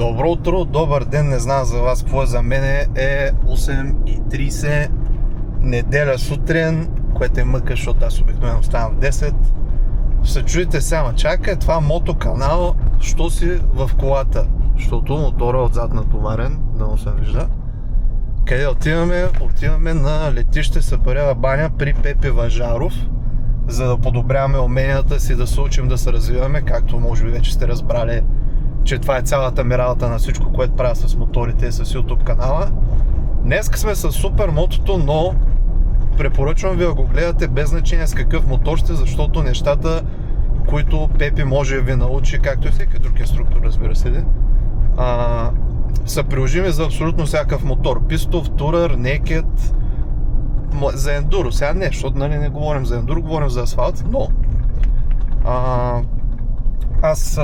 Добро утро, добър ден, не знам за вас какво е, за мен е 8:30, неделя сутрин, което е мъка, защото аз обикновено ставам в 10. Се чуете сега, чакай, това мотоканал, що си в колата, защото мотора е отзад натоварен, да му се вижда. Къде отиваме? Отиваме на летище Сапарева баня при Пепи Важаров, за да подобряваме уменията си, да се учим да се развиваме, както може би вече сте разбрали, че това е цялата ми работа на всичко, което правя с моторите и с YouTube канала. Днеска сме с супер мотото, но препоръчвам ви да го гледате без значение с какъв мотор сте, защото нещата, които Пепи може да ви научи, както и всеки друг инструктор, разбира се, са приложими за абсолютно всякакъв мотор. Пистов, турър, некед, за ендуро. Сега не, защото не говорим за ендуро, говорим за асфалт, но аз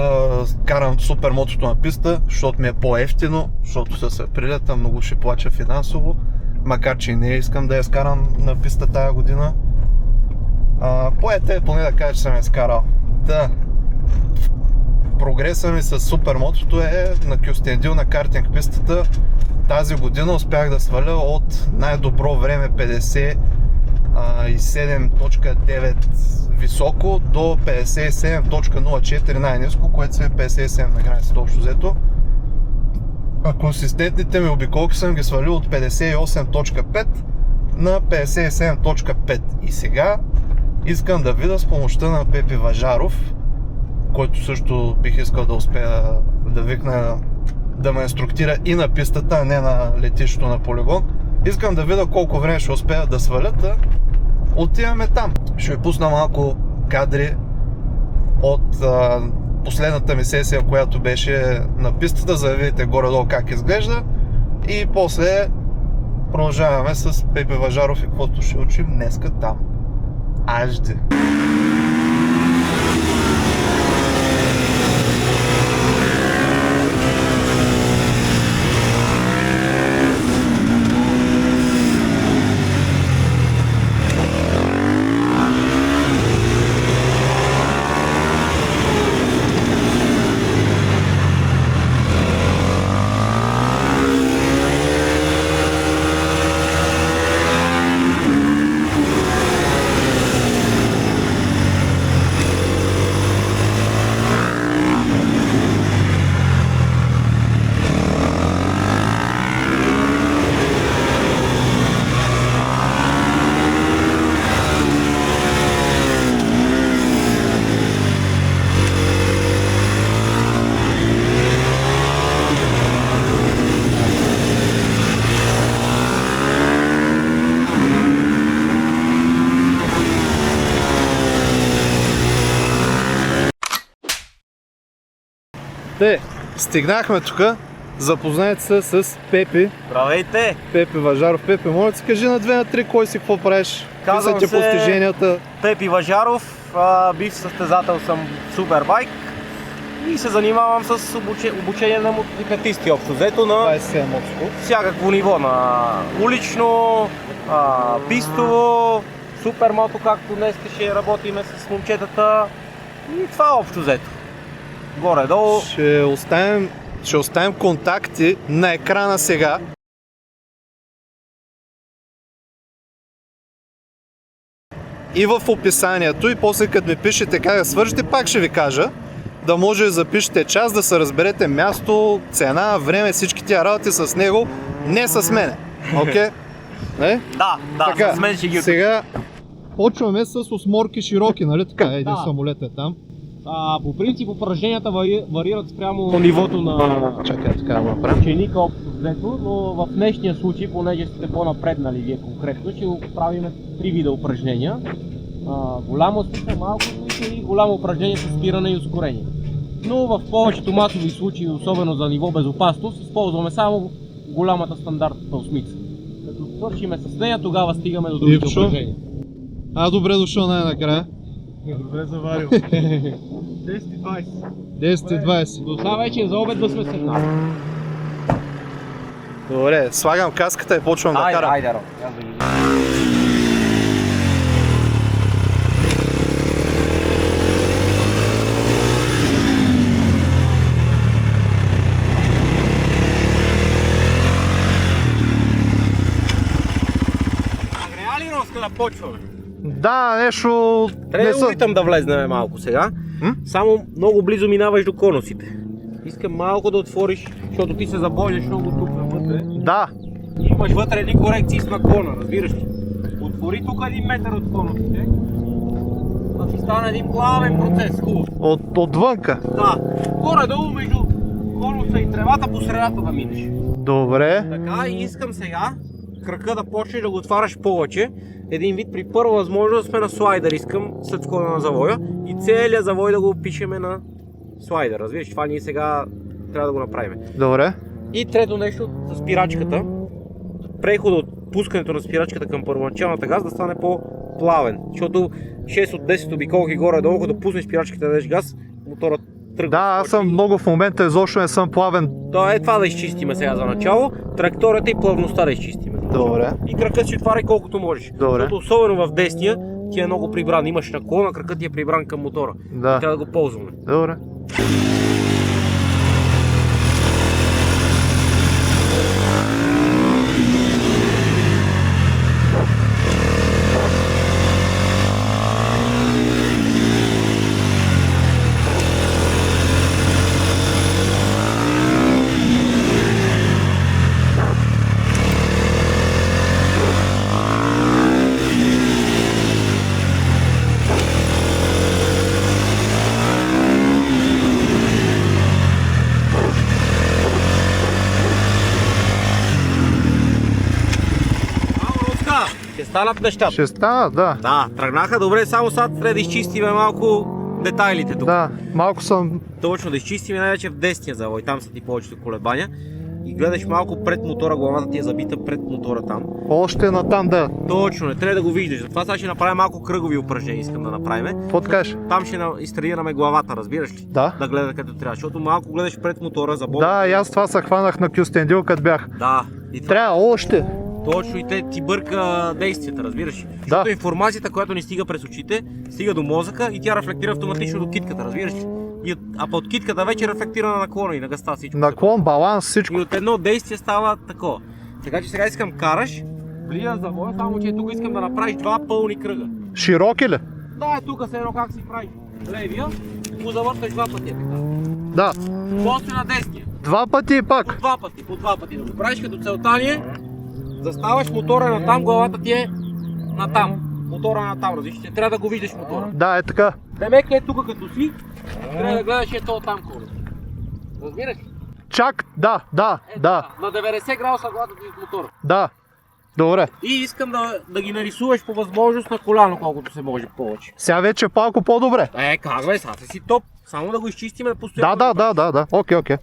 карам супер мотото на писта, защото ми е по-ефтино, защото се прилета, много ще плача финансово, макар че не искам да я скарам на писта тая година. Поете поне да кажа, че съм я скарал. Да. Прогреса ми с супер мотото е на Кюстендил, на картинг пистата. Тази година успях да сваля от най-добро време 57.9 високо до 57.04 най-ниско, което са 57 на границата общо взето. А консистентните ми обиколки съм ги свалил от 58.5 на 57.5. И сега искам да видя с помощта на Пепи Важаров, който също бих искал да успея да викна да ме инструктира и на пистата, а не на летището на полигон. Искам да видя колко време ще успея да свалят, да отиваме там. Ще ви пусна малко кадри от последната ми сесия, която беше на пистата, за да видите горе-долу как изглежда. И после продължаваме с Пепи Важаров и каквото ще учим днеска там. Ажди! Те, стигнахме тук, запознайте се с Пепи. Здравейте! Пепи Важаров. Пепи, моля ти кажи на 2 на 3 кой си, какво правиш? Казвам се постиженията. Пепи Важаров, бив състезател съм в Супербайк и се занимавам с обучение на мотоциклетисти общо взето на 27 мотско. всякакво ниво, на улично, пистово, супермото, както днес ще работиме с момчетата и това общо взето. Горе-долу. Ще оставим контакти на екрана сега. И в описанието, и после като ми пишете как да свържете, пак ще ви кажа, да може да запишете час, да се разберете място, цена, време, всички тия работи с него, не с мене. Окей? Не? Да, така, с мен ще ги... Сега почваме с осморки широки, нали така? Един самолет е там. По принцип упражненията варират спрямо нивото на ученика общо взето, но в днешния случай, понеже сте по-напреднали вие конкретно, ще правим 3 вида упражнения. Голямо спиране, малко спиране и голямо упражнение с спиране и ускорение. Но в повечето масови случаи, особено за ниво безопасност, използваме само голямата стандартната осмица. Като свършиме с нея, тогава стигаме до другите упражнения. Добре дошъл най-накрая. Добре заварил. 10:20. 10:20. До сега вече за обед да сме седнали. Добре, слагам каската и почвам да карам. Айде, почваме. Да, нещо... Трябва не да са- опитам да влезнем малко сега. Само много близо минаваш до конусите. Искам малко да отвориш, защото ти се забойдеш много тук навътре. Да, И имаш вътре едни корекции с наклона, разбираш ли? Отвори тук 1 метър от конусите. Да ти стане един плавен процес, хубаво. отвънка. Да, горе-долу между конуса и тревата по средата да минеш. Добре. Така, и искам сега кръка да почнеш да го отваряш повече. Един вид при първа възможност сме на слайдер, искам след входа на завоя и целият завой да го пишеме на слайдер. Разбираш, това ние сега трябва да го направим. Добре. И трето нещо за спирачката. Прехода от пускането на спирачката към първоначалната газ да стане по-плавен. Защото 6 от 10 обиколки горе-долу, като пуснеш спирачката да дадеш газ, моторът тръгва. Да, аз съм много в момента изобщо не съм плавен. То е това да изчистиме сега за начало. Траекторията и плавността да изчистиме. Добре. И кръкът си отваряй колкото можеш. Добре. Защото особено в десния ти е много прибран. Имаш наклона, кръкът ти е прибран към мотора. Да. И трябва да го ползваме. Добре. Ще станат нещата. Ще стана, да. Да, тръгнаха добре, само сега трябва да изчистиме малко детайлите тук. Да, малко съм... Точно да изчистиме най-вече в десния завой, там са ти повечето колебания. И гледаш малко пред мотора, главата ти е забита пред мотора там. Още натам да... Точно, не трябва да го виждаш. Затова сега ще направим малко кръгови упражнения, искам да направим. Какво да кажеш? Там ще изтренираме главата, разбираш ли? Да. Да гледа където трябва, защото малко гледаш пред мотора, за Да, и аз това се хванах на Кюстендил, като бях. Да. И това Трябва още. точно и те ти бърка действията, разбираш ли? Защото информацията, която ни стига през очите, стига до мозъка и тя рефлектира автоматично до китката, разбираш ли? А под китката вече рефлектира на наклона и на гъста всичко. Наклон, баланс, всичко. И от едно действие става такова. Така че сега искам караш, влиза за завоя, само че тук искам да направиш 2 пълни кръга. Широки ли? Да, е тук се едно как си правиш. Левия, го завърташ 2 пъти. Да. После на десния. 2 пъти и пак. По 2 пъти. Да го правиш като целта ни е, заставаш мотора на там, главата ти е на там. Мотора на там, разбираш, трябва да го виждаш мотора. Да, е така. Демек е тук като си, трябва да гледаш е то там коле. Разбираш? Чак, да. На 90 градуса главата ти от мотора. Да. Добре. И искам да ги нарисуваш по възможност на коляно, колкото се може повече. Сега вече е малко по-добре. Как бе, сега си топ. Само да го изчистиме постоянно. Да. Окей.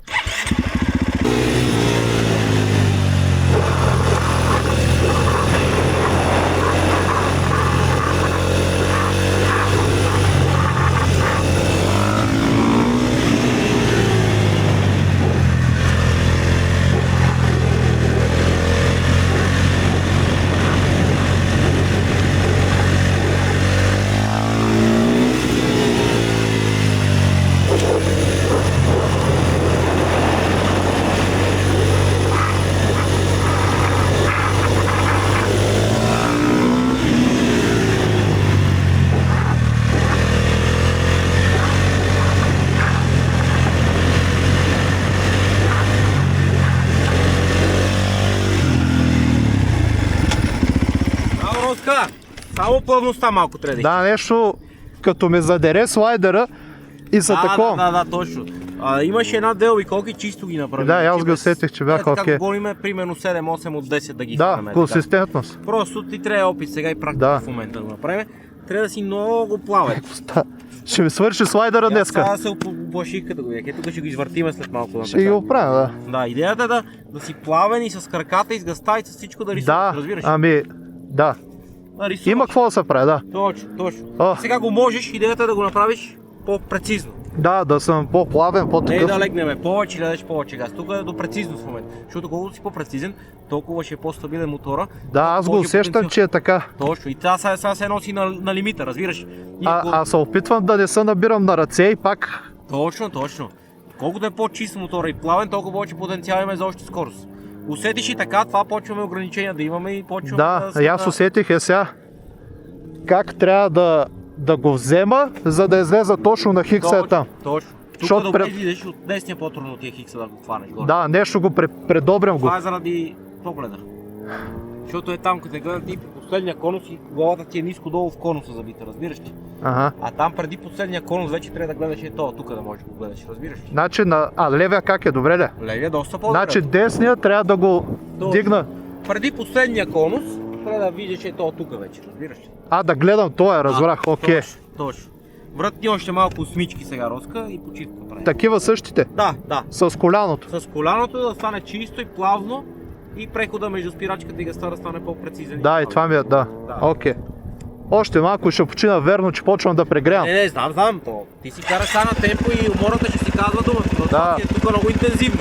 Само плавността малко трябва да Да, нещо като ме задере слайдера и са такова. Да, точно. Имаше една-две обиколки, чисто ги направи. Да, аз го усетих, че бяха окей. Така гоним примерно 7-8 от 10 да ги Да, хванем. консистентност. Просто ти трябва опит сега и практика в момента да го направим. Трябва да си много плавен. Ще ми свърши слайдера днеска. Сега се оплаших като го видях. Тук ще го извъртиме след малко. Ще ги оправя, да. Да, идеята е да си плавен и с краката, и с гъста, и с всичко да рисуваш, разбираш? Да. Да рисуваш. Има какво да се прави, да. Точно. Сега го можеш, идеята е да го направиш по-прецизно. Да съм по-плавен, по-такъв. Не да легнем повече, да дадеш повече газ. Тук е до прецизност в момента. Защото колкото си по-прецизен, толкова ще е по-стабилен мотора. Да, аз го усещам, че е така. Точно. И това сега се носи на лимита, разбираш? Аз се опитвам да не се набирам на ръце и пак... Точно. Колкото е по-чист мотора и плавен, толкова повече потенциал имаме за още скорост. Усетиш и така, това почваме ограничения да имаме и почваме Да, аз усетих сега. как трябва да го взема, за да излезе точно на хикса е там. Точно. Тук Защото да влезеш от десния по-трудно от тия хикса да го хванеш горе. Да, нещо го предобрям го. Това е заради погледа. Защото е там, като гледам ти по последния конус и главата ти е ниско долу в конуса забита, разбираш ли? Ага. А там преди последния конус вече трябва да гледаш и това, тук да можеш да го гледаш, разбираш ли? Значи левия как е, добре ли? Левия доста по-добре. Значи десния трябва да го дигна. Преди последния конус трябва да видиш и това тук вече, разбираш ли? Да гледам, това разбрах, окей. Точно. Вратни още малко смички сега, Роска, и почивка прави. Такива същите? Да. С коляното? С коляното да стане чисто и плавно и прехода между спирачката и гъста да стане по-прецизен. Да, и това ми е, да. Окей. Още малко ще почина, верно, че почвам да прегрявам. Не, знам то. Ти си караш сега на темпо и умората ще си казва думата, но това е тук много интензивно.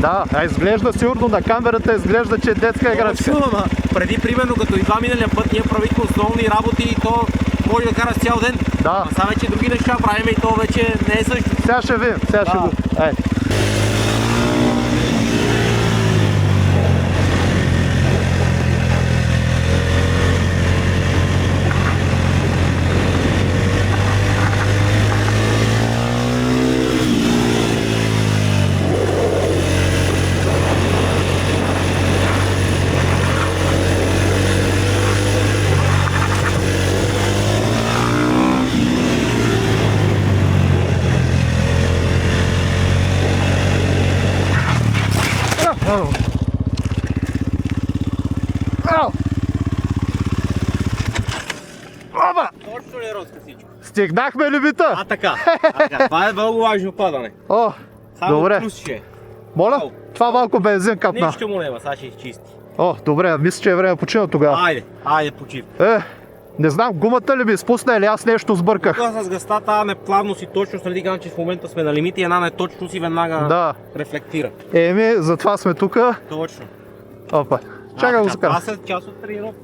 Да, изглежда сигурно на камерата, изглежда, че е детска играчка. Ама преди, примерно, като идва миналия път, ние правихме основни работи и то може да караш цял ден. Да. А сега вече други неща правим и то вече не е също. Сега ще видим, сега ще го... Точно ли, Роска, всичко? Стигнахме лимита! Така. Това е много важно падане. Само добре. плюс ще е. Моля? Това малко бензин капна. Нищо му няма, сега ще изчисти. Добре, мисля, че е време да почина тогава. Айде почив. Не знам, гумата ли ми изпусна или аз нещо сбърках. Тук с гъста тази неплавност и точност, нали казвам, че в момента сме на лимит и една неточност и веднага рефлектира. Затова сме тука. Точно. Опа. Чакай го закарам. Това са част от тренировка.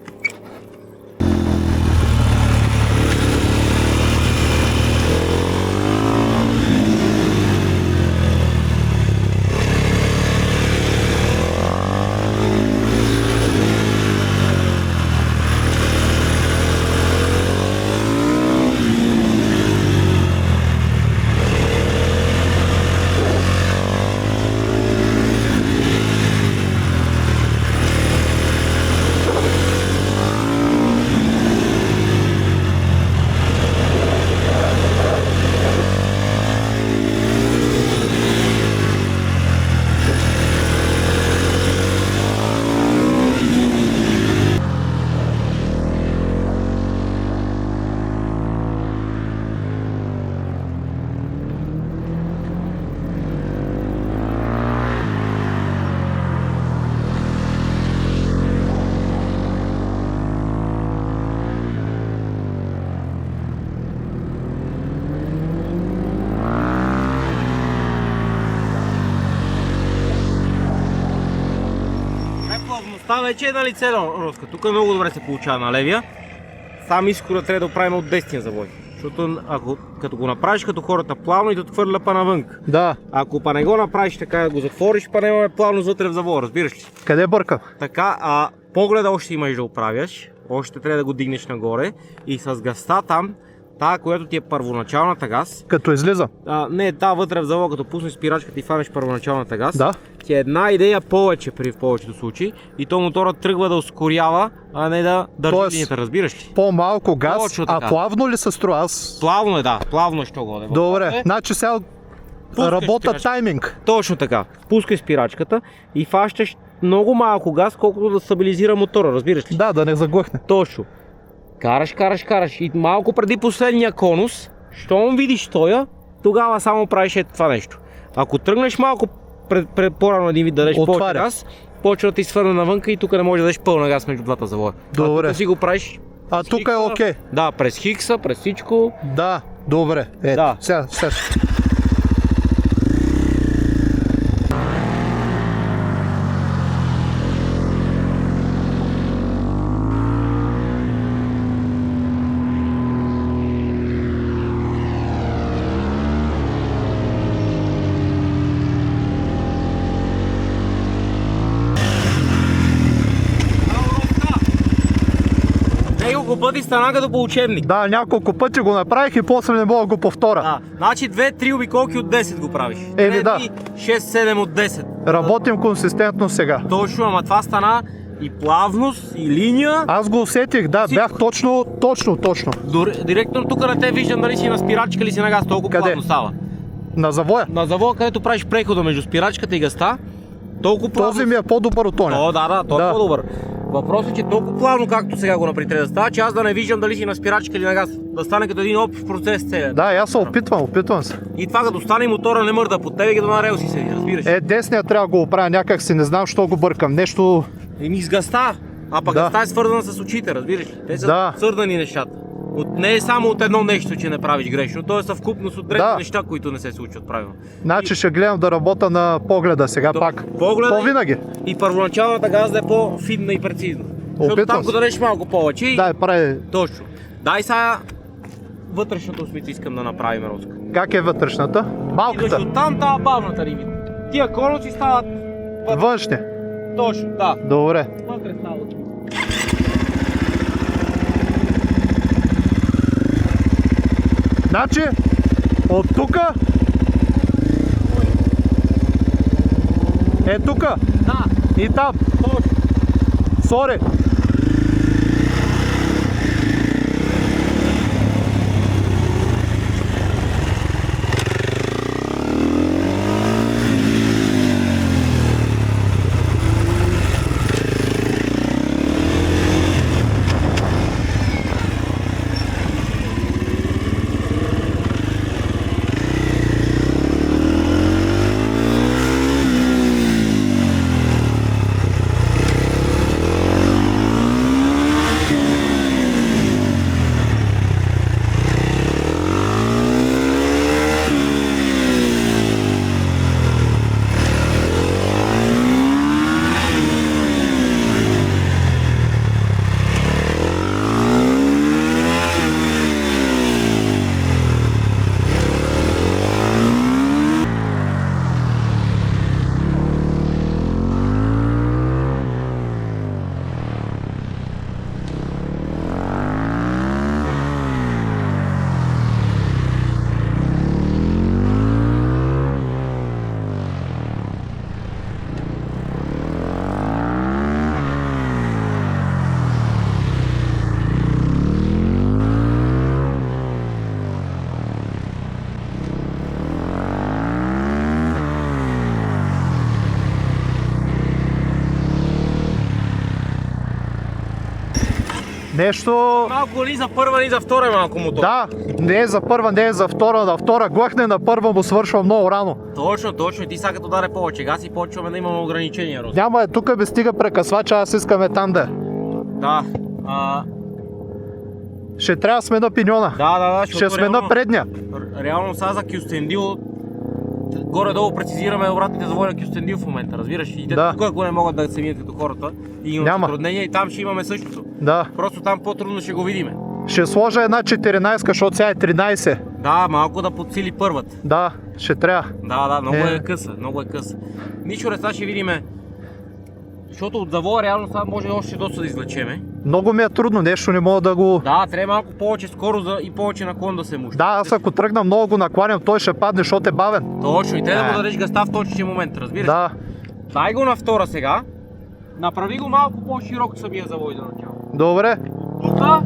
Плавността вече е на лице, Роска. Тук много добре се получава на левия. Сам изхода трябва да оправим от десния завой. Защото като го направиш като хората плавно и да отхвърля па навън. Да. Ако па не го направиш така да го затвориш, па нямаме плавно вътре в завоя, разбираш ли? Къде бъркам? Така, погледа още имаш да оправяш. Още трябва да го дигнеш нагоре и с газта там, тази, която ти е първоначалната газ. Като излиза? Не, вътре в завоя, като пуснеш спирачката и фанеш първоначалната газ. Да. Ти е една идея повече в повечето случаи и то моторът тръгва да ускорява, а не да държи линията, разбираш ли? По-малко газ, плавно ли се строя? Плавно е, да, плавно е, що годе. Добре, значи сега работа тайминг. Точно така, пускай спирачката и фащаш много малко газ, колкото да стабилизира мотора, разбираш ли? Да не заглъхне. Точно. Караш и малко преди последния конус, щом видиш тоя, тогава само правиш това нещо. Ако тръгнеш малко по-рано един вид да дадеш повече газ, почва да ти свърне навънка и тук не можеш да дадеш пълна газ между двата завоя. Добре. Тук си го правиш. Тук е окей. Да, през хикса, през всичко. Да, добре. Сега. няколко пъти стана като по учебник. Да, няколко пъти го направих и после не мога да го повторя. Да, значи 2-3 обиколки от 10 го правиш. Еми да. 6-7 от 10. Работим консистентно сега. Точно, ама това стана и плавност, и линия. Аз го усетих, да, Всичко. бях точно. Директно тук на те виждам дали си на спирачка или си на газ, толкова Къде? плавно става. На завоя. На завоя, където правиш прехода между спирачката и газта, толкова плавно. Този ми е по-добър от тоня. О, да, той Да. е по-добър. Въпросът е, че толкова плавно, както сега го напри, трябва да става, че аз да не виждам дали си на спирачка или на газ. Да стане като един общ процес целият. Да, аз се опитвам се. И това като стане мотора не мърда под тебе, като на релси седи, разбираш. Десния трябва да го оправя някак си, не знам, що го бъркам. Нещо... Еми с газта, а пък Да. газта е свързана с очите, разбираш ли? Те са Да. свързани нещата. Не е само от едно нещо, че не правиш грешно, то е съвкупност от древни Да. неща, които не се случват правилно. Значи ще гледам да работя на погледа сега пак. Погледа По-винаги. и първоначалната газа да е по-финна и прецизна. Защото Опитвам там се. го дадеш малко повече и... Да, прави. Точно. Дай сега вътрешното усмица искам да направим, Роско. Как е вътрешната? Идваш Малката. оттам тази бавната риви. Тия конуси стават... Външни. Точно, да. Добре. Вътре стават. Значи, от тука... Е тука. Да, И там. точно. Сори. Нещо... Малко ни за първа, ни за втора е малко мотор. Да, не е за първа, не е за втора. На втора глъхне, на първа му свършва много рано. Точно. И ти сега като даде повече газ и почваме да имаме ограничения, Роско. Няма е, тук бе стига прекъсвача, аз искаме там да е. Да. Ще трябва да смена пиньона. Да. Ще смена предния. Реално сега за Кюстендил горе-долу прецизираме обратните завои на Кюстендил в момента, разбираш? И те Да. тук, ако не могат да се минат като хората и имат Няма. затруднения, и там ще имаме същото. Да. Просто там по-трудно ще го видиме. Ще сложа една 14, защото сега е 13. Да, малко да подсили първата. Да, ще трябва. Да, много Е. е къса. Нищо не, сега ще видиме. Защото от завоя реално сега може още доста да излечеме. Много ми е трудно, нещо не мога да го... Да, трябва малко повече скорост и повече наклон да се муши. Да, аз ако тръгна много го накланям, той ще падне, защото е бавен. Точно, и трябва да Да. му дадеш газта в точния момент, разбираш? Да, Дай го на втора сега. Направи го малко по-широк самия завой за начало. добре. Тука,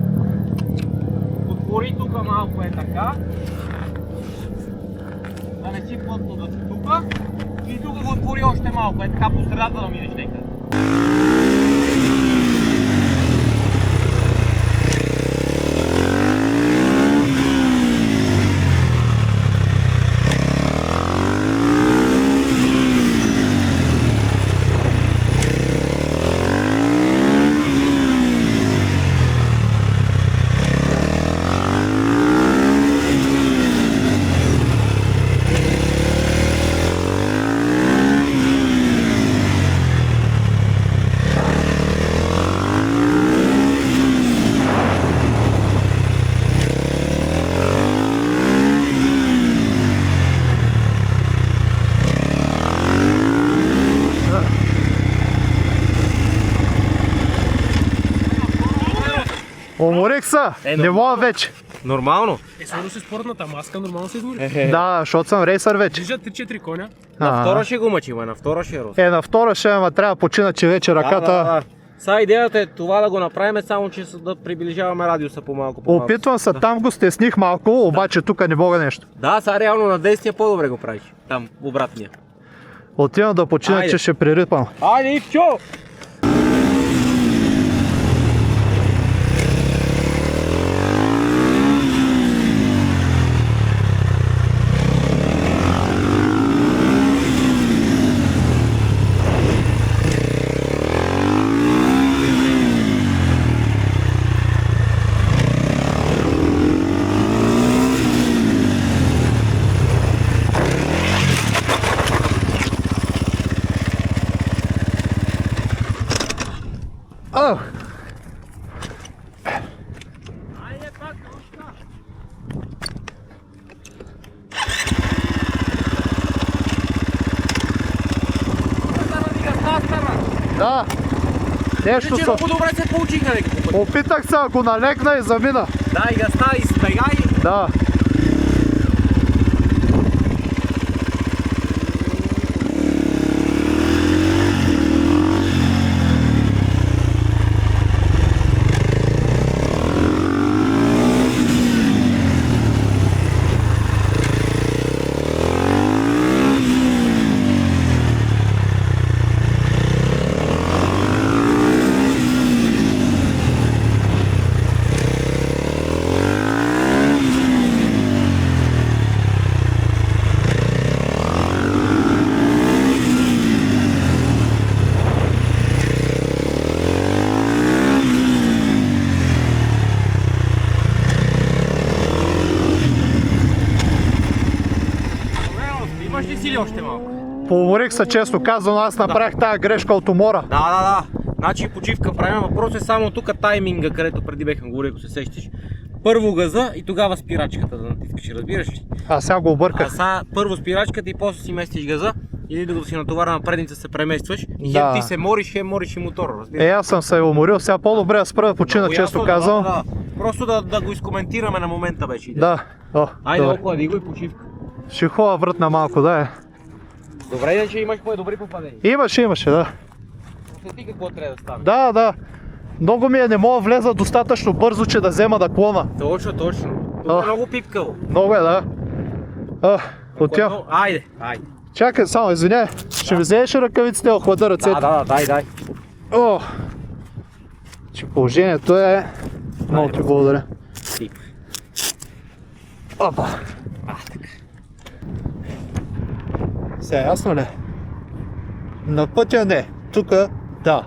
отвори тука малко е така. Да не си плътно да си тука. И тука го отвори още малко, е така по средата да минеш някъде. Уморих се, не мога вече. Нормално. Само си спортната маска, нормално се измори. Да, защото съм рейсър вече. Движат 3-4 коня. На втора ще го мъчим, на втора ще рост. На втора ще ма трябва да почина, че вече ръката... Сега идеята е това да го направим, само че да приближаваме радиуса по-малко. Опитвам се, там го стесних малко, обаче тук не мога нещо. Да, сега реално на десния по-добре го правиш. Там, обратния. Отивам да почина, Айде. че ще пририпам. Айде, Ивчо! Да, нещо Че съм. много добре се получиха някакво път. Опитах се, ако налекна и замина. Да, и гъста, и сбегай. Да. Имаш ли сили още малко? Поуморих се, често казано, аз направих тая грешка от умора. Да. Значи почивка правим. Въпрос е само тук тайминга, където преди бехме говорили, ако се сещиш. Първо газа и тогава спирачката да натискаш, разбираш ли? А сега го А обърках. сега първо спирачката и после си местиш газа или докато си натовара на предница се преместваш. И Да. хем ти се мориш, хем мориш и мотора, разбираш? Аз съм се уморил, сега по-добре да спра да почина, Много често ясно, казвам. Да. Просто да го изкоментираме на момента вече. Да. О, Айде, добре. оклади го и почивка. Ще хова вратна малко, да е. Добре, иначе имаш по-добри попадения. Имаше, да. Усети какво трябва да стане. Да. Много ми е, не мога влеза достатъчно бързо, че да взема да клона. Точно. Тук А. е много пипкаво. Много е, да. Отивам. Айде. Чакай, само, извиняй. Ще ми вземеш ръкавиците, охлада ръцете. Да, дай. О, че положението е... Много ти благодаря. Тип. Опа. Сега ясно ли? На пътя не. Тука да.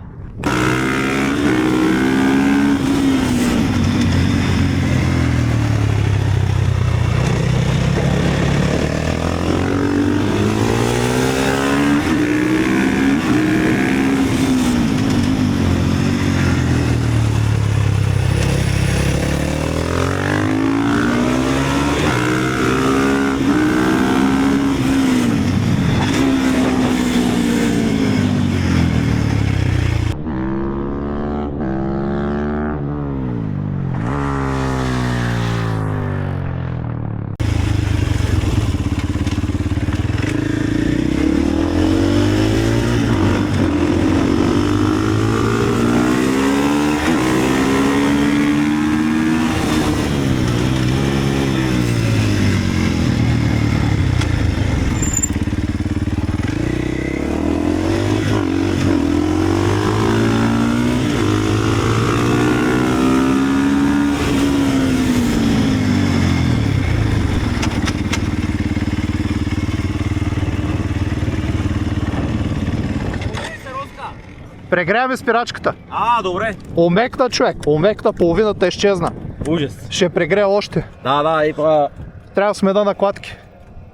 Прегряваме спирачката. Добре. Омекна, човек. Омекна, половината изчезна. Ужас. Ще прегрея още. Да, и па... Трябва да сме да накладки.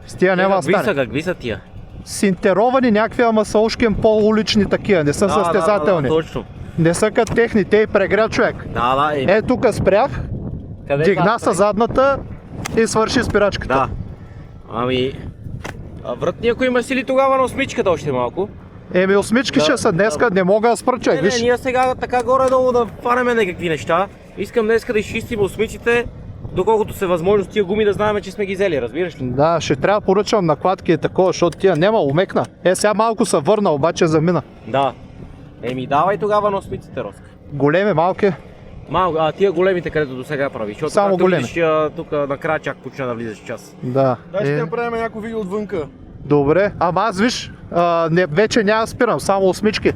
С тия няма да стане. Какви са тия? Синтеровани някакви, ама са ушкем по-улични такива, не са състезателни. Да, точно. Не са като техни, те и прегря човек. Да. Тук спрях, Къде дигна се задната и свърши спирачката. Да. Ами... Вратни, ако има сили тогава на осмичката още малко. Осмички ще са днеска, не мога да спра човек, виж. Ние сега така горе-долу да фанеме някакви неща. Искам днес да изчистим осмиците, доколкото се възможно с тия гуми да знаем, че сме ги взели, разбираш ли? Да, ще трябва да поръчам накладки и такова, защото тия няма умекна. Сега малко се върна, обаче замина. Да. Еми давай тогава на осмиците, Роска. Големи, малки. Малко, тия големите, където до сега прави, защото Само както големи. видиш, тук накрая чак почна да влизаш в час. Да. Дай ще направим някакво видео отвънка. Добре, ама аз виж, вече няма спирам, само осмички.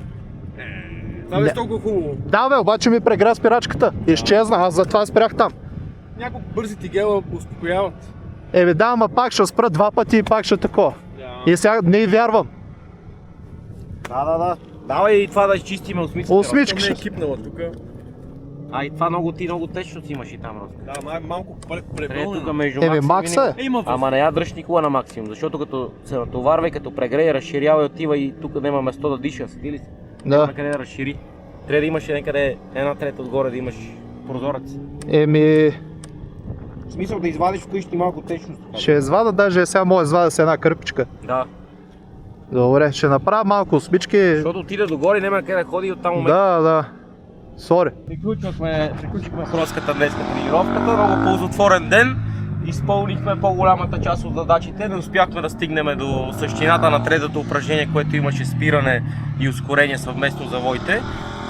Това Не. беше толкова хубаво. Да бе, обаче ми прегря спирачката. Изчезна, аз затова спрях там. Няколко бързи тигела успокояват. Да, ама пак ще спра 2 пъти и пак ще такова. И сега не вярвам. Да. Давай и това да изчистиме осмиците. Осмички Не е ще. кипнала тук. А и това много тежко си имаш и там, Роска. Да, малко Тук препълнена. между Макса е. Има Ама не я дръж никога на максимум, защото като се натоварва и като прегрее, разширява и отива и тук няма место да диша, седи ли си? Няма Да. къде да разшири. Трябва да имаш някъде 1/3 отгоре да имаш прозорец. В смисъл да извадиш вкъщи малко течност. Ще извада, даже сега мога да извада с една кърпичка. Да. Добре, ще направя малко осмички. Защото отиде догоре, няма къде да ходи и оттам момент. Да. Сори. Приключихме с Роската днес тренировката, много ползотворен ден. Изпълнихме по-голямата част от задачите, не успяхме да стигнем до същината на третото упражнение, което имаше спиране и ускорение съвместно завоите.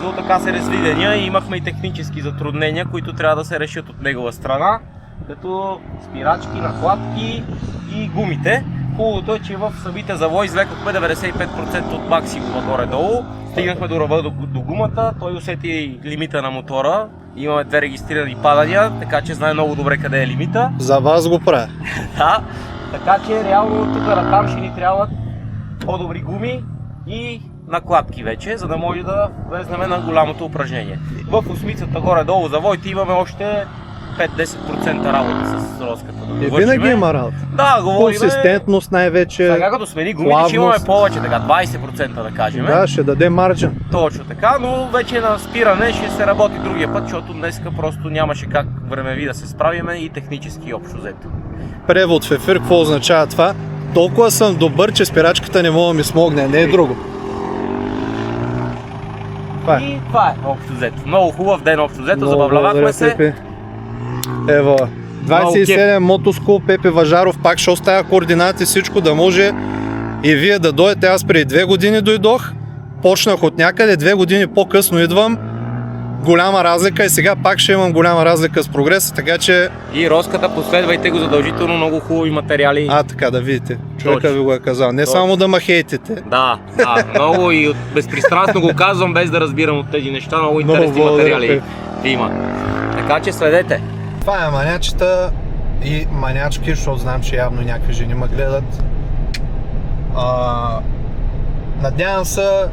Но така се разви деня и имахме и технически затруднения, които трябва да се решат от негова страна, като спирачки, накладки и гумите. Хубавото е, че в самите завои извлекохме 95% от максимума горе-долу. Стигнахме до ръба до гумата, той усети лимита на мотора. Имаме 2 регистрирани падания, така че знае много добре къде е лимита. За вас го правя. Да, така че реално тук натам ще ни трябват по-добри гуми и накладки вече, за да може да влезнем на голямото упражнение. В осмицата горе-долу завоите имаме още 5-10% работа с Роската. Да довършиме. работа. Да, говорим. Консистентност най-вече. Сега като смени гумите, плавност. ще имаме повече, така 20% да кажем. Да, ще даде марджин. Точно така, но вече на спиране ще се работи другия път, защото днеска просто нямаше как времеви да се справиме и технически общо взето. Превод в ефир, какво означава това? Толкова съм добър, че спирачката не мога да ми смогне, не е друго. Това е. И това е общо взето. Много хубав ден общо взето, забавлявахме се. Пепи. Ево, 27 мотоскул, Пепи Важаров, пак ще оставя координати, всичко да може и вие да дойдете. Аз преди 2 години дойдох, почнах от някъде, 2 години по-късно идвам. Голяма разлика и сега пак ще имам голяма разлика с прогреса, така че... И Роската, последвайте го задължително, много хубави материали. Така да видите, човека Точно. ви го е казал, не Точно. само да ма хейтите. Да, много и безпристрастно го казвам, без да разбирам от тези неща, много интересни благодаря, материали има. Така че следете. Това е манячета и манячки, защото знам, че явно някакви жени ме гледат. Надявам се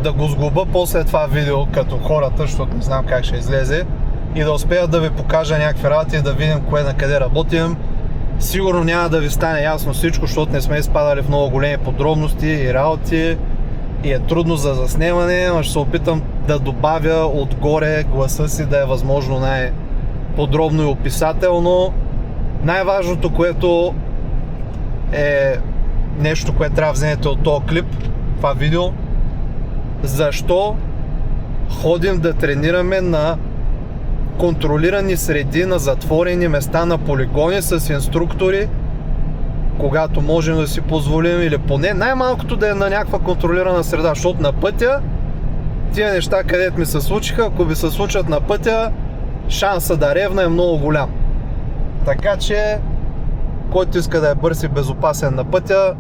да го сглоба после това видео като хората, защото не знам как ще излезе, и да успея да ви покажа някакви работи и да видим кое на къде работим. Сигурно няма да ви стане ясно всичко, защото не сме изпадали в много големи подробности и работи и е трудно за заснемане, но ще се опитам да добавя отгоре гласа си да е възможно най-подробно и описателно. Най-важното, което е нещо, което трябва да вземете от този клип, това видео, защо ходим да тренираме на контролирани среди, на затворени места, на полигони с инструктори, когато можем да си позволим, или поне най-малкото да е на някаква контролирана среда, защото на пътя тия неща, където ми се случиха, ако ви се случат на пътя, шанса да ревна е много голям. Така че, който иска да е бърз и безопасен на пътя,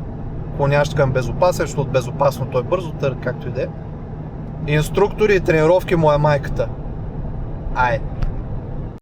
клонящ към безопасен, защото безопасното е бързо, както и да е. Инструктори и тренировки му е майката. Ай!